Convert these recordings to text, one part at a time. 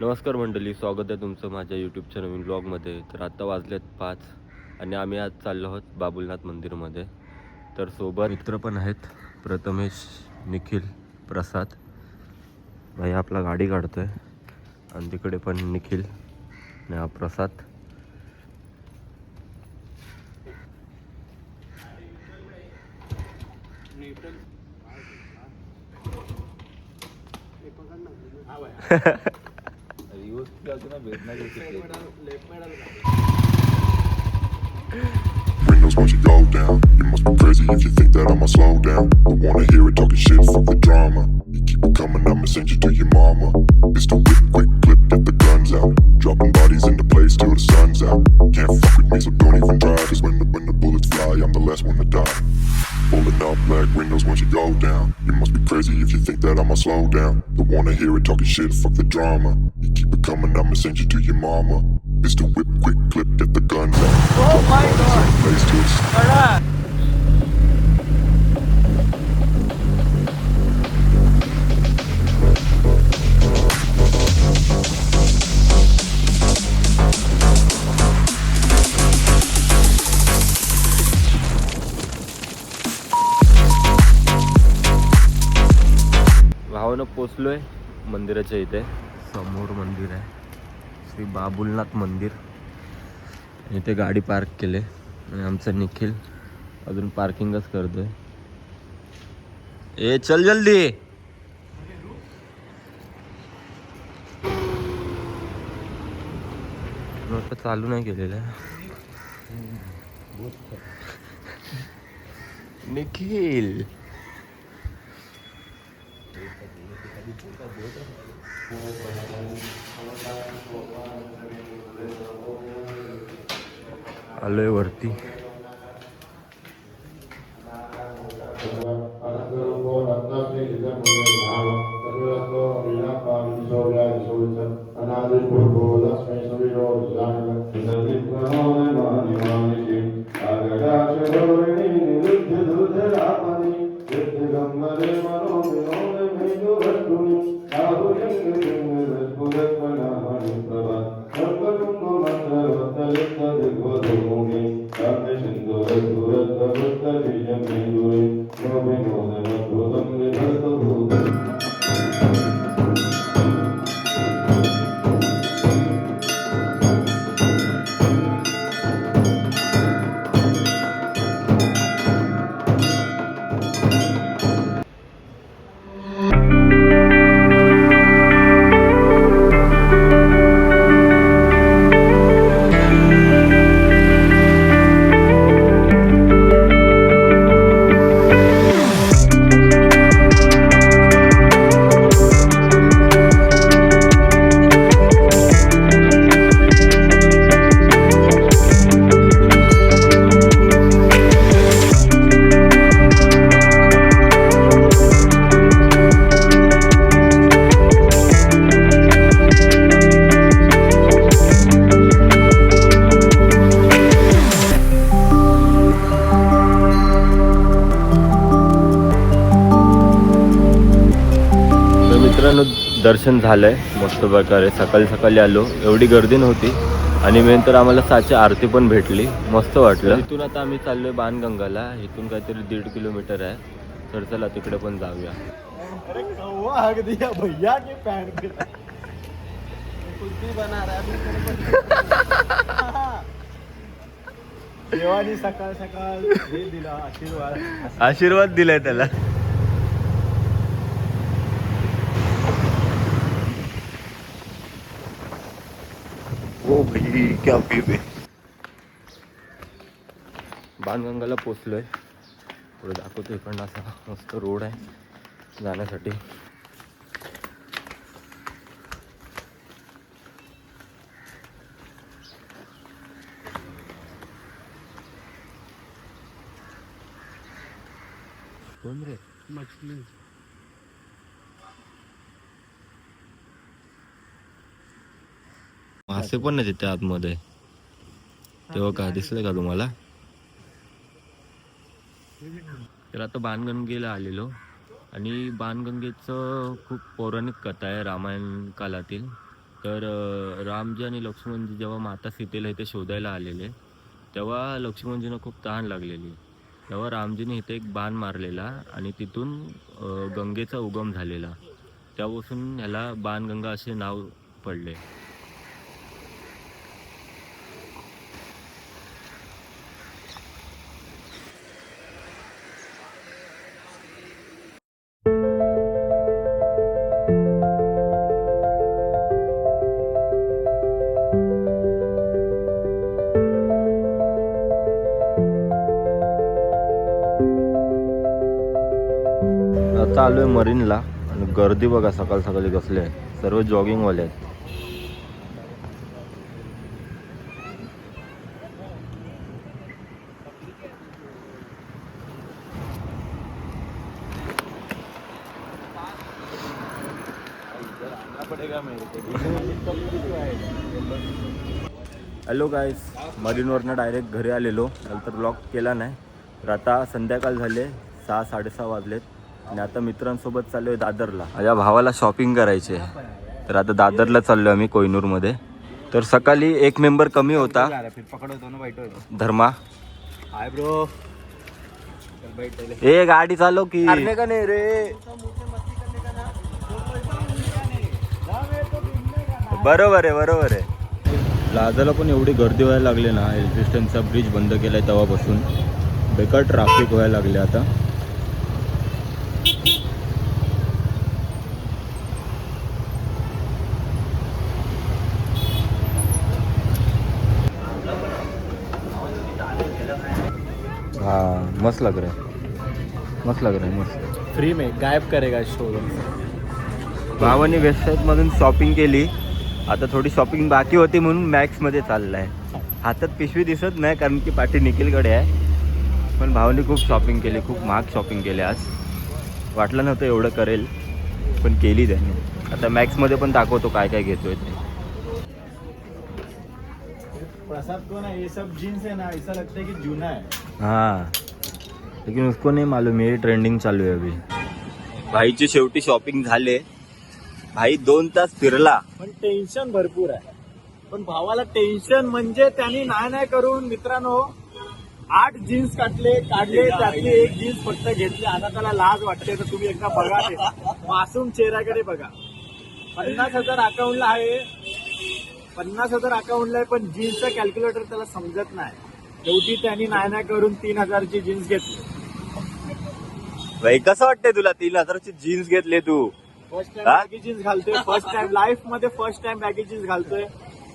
नमस्कार मंडळी, स्वागत आहे तुमचं माझ्या यूट्यूबच्या नवीन ब्लॉगमध्ये. तर आत्ता वाजलेत 5 आणि आम्ही आज चाललो आहोत बाबुलनाथ मंदिरमध्ये. तर सोबत मित्र पण आहेत, प्रथमेश, निखिल, प्रसाद. भाई आपला गाडी काढतोय आणि तिकडे पण निखिल आणि हा प्रसाद. Windows once you go down. You must be crazy if you think that I'ma slow down. Don't wanna hear it talking shit, fuck the drama. You keep it coming, I'ma send you to your mama. Pistol whip, quick clip, get the guns out. Dropping bodies in the place till the sun's out. Can't fuck with me, so don't even try. Cause when the bullets fly, I'm the last one to die. Pulling up black windows once you go down. You must be crazy if you think that I'ma slow down. Don't wanna hear it talking shit, fuck the drama. You keep it coming, I'ma send you to your mama. Pistol whip, quick clip, get the guns out. Oh my god! Place till the भावानं पोचलोय मंदिराच्या इथे. समोर मंदिर आहे, श्री बाबुलनाथ मंदिर. इथे गाडी park केले आणि आमचा निखिल अजून पार्किंगच करतोय. ए चल जल्दी. चालू नाही केलेलं निखिल. आलोय वरती. मित्रांनो, दर्शन झालंय मस्त प्रकारे. सकाळी सकाळी आलो, एवढी गर्दी नव्हती आणि मेन तर आम्हाला 6ची आरती पण भेटली. मस्त वाटलं. इथून आता आम्ही चाललोय बाणगंगाला. इथून काहीतरी 1.5 किलोमीटर आहे. तर चला तिकडे पण जाऊया. अरे कौवा हक दिया भैया के पैंट के कुल्फी बना रहा है. देवानी सकाळ सकाळ हे दिला आशीर्वाद. आशीर्वाद दिलाय त्याला. ओ भाई क्या व्यू आहे. बाणगंगाला पोचलोय. पुढे दाखवतो. इकडनं असा मस्त रोड आहे जाण्यासाठी. कोण रे? मछली मासे पण नाही तिथे आतमध्ये. तेव्हा का दिसलं का तुम्हाला? तर आता बाणगंगेला आलेलो आणि बाणगंगेचं खूप पौराणिक कथा आहे रामायण कालातील. तर रामजी आणि लक्ष्मणजी जेव्हा माता सीतेला इथे शोधायला आलेले तेव्हा लक्ष्मणजींना खूप तहान लागलेली. तेव्हा रामजीने इथे एक बाण मारलेला आणि तिथून गंगेचा उगम झालेला. त्यापासून ह्याला बाणगंगा असे नाव पडले. आता आलोय मरीनला आणि गर्दी बघा सकाळ सकाळी कसली आहे. सर्व जॉगिंगवाले आहेत. हॅलो गाईज, मरीनवरनं डायरेक्ट घरी आलेलो. नंतर ब्लॉग केला नाही. तर आता संध्याकाळ झाले, 6-6:30 वाजलेत आणि आता मित्रांसोबत चाललो आहे दादरला. माझ्या भावाला शॉपिंग करायचे. तर आता दादरला चाललो आम्ही कोहिनूरमध्ये. तर सकाळी एक मेंबर कमी होता, धर्मा. Hi bro. ए गाडी चालव की का नाही रे. बरोबर आहे. प्लाझाला पण एवढी गर्दी व्हायला लागली ना. एल्फिस्टनचा ब्रिज बंद केलाय तेव्हापासून बेकार ट्रॅफिक व्हायला लागले आता. हाँ मस्त लग रहा है मस्त. फ्री में गायब करेगा शोरूम. भावाने वेबसाईटमधून शॉपिंग केली. आता थोडी शॉपिंग बाकी होती म्हणून मॅक्समध्ये चाललाय. हातात पिशवी दिसत नाही कारण की पाठी निखिलकडे आहे. पण भावाने खूप शॉपिंग केली, खूप महाग शॉपिंग केली आज. वाटलं नव्हतं एवढं करेल पण केली त्याने. आता मॅक्समध्ये पण दाखवतो काय काय घेतोय ते. प्रसाद को ना ये सब जीन्स है ना, ऐसा लगता है कि जूना है. हाँ लेकिन उसको नहीं मालूम ये ट्रेंडिंग चालू आहे अभी. भाईची शेवटी शॉपिंग झाले. भाई 2 तास फिरला पण टेन्शन भरपूर आहे. पण भावाला टेन्शन म्हणजे त्यांनी नाही करून मित्रांनो 8 जीन्स काढले. त्यातली एक जीन्स फक्त घेतली. आता त्याला लाज वाटते. तर तुम्ही एकदा बघा ते मासूम चेहऱ्याकडे बघा. 50,000 अकाउंटला आहे. 50,000 अकाउंटला आहे पण जीन्सचा कॅल्क्युलेटर त्याला समजत नाही. शेवटी त्यांनी नाही करून 3,000ची जीन्स घेतली. भाई कसं वाटतंय तुला 3,000ची जीन्स घेतली तू? फर्स्ट टाइम बॅगी जीन्स घालतोय. फर्स्ट टाइम लाईफ मध्ये फर्स्ट टाइम बॅगी जीन्स घालतोय.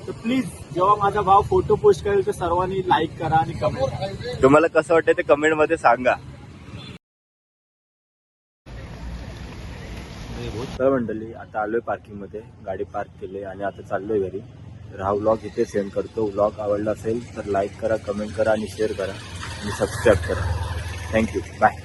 तर प्लीज जेव्हा माझा भाव फोटो पोस्ट करेल तर सर्वांनी लाईक करा आणि कमेंट. तुम्हाला कसं वाटतंय ते कमेंट मध्ये सांगा. तर मंडळी आता आलोय पार्किंग मध्ये, गाडी पार्क केली आणि आता चाललोय घरी. तर हा व्लॉग इथे सेंड करतो. व्लॉग आवडला असेल तर लाईक करा, कमेंट करा आणि शेअर करा आणि सबस्क्राईब करा. Thank you, bye.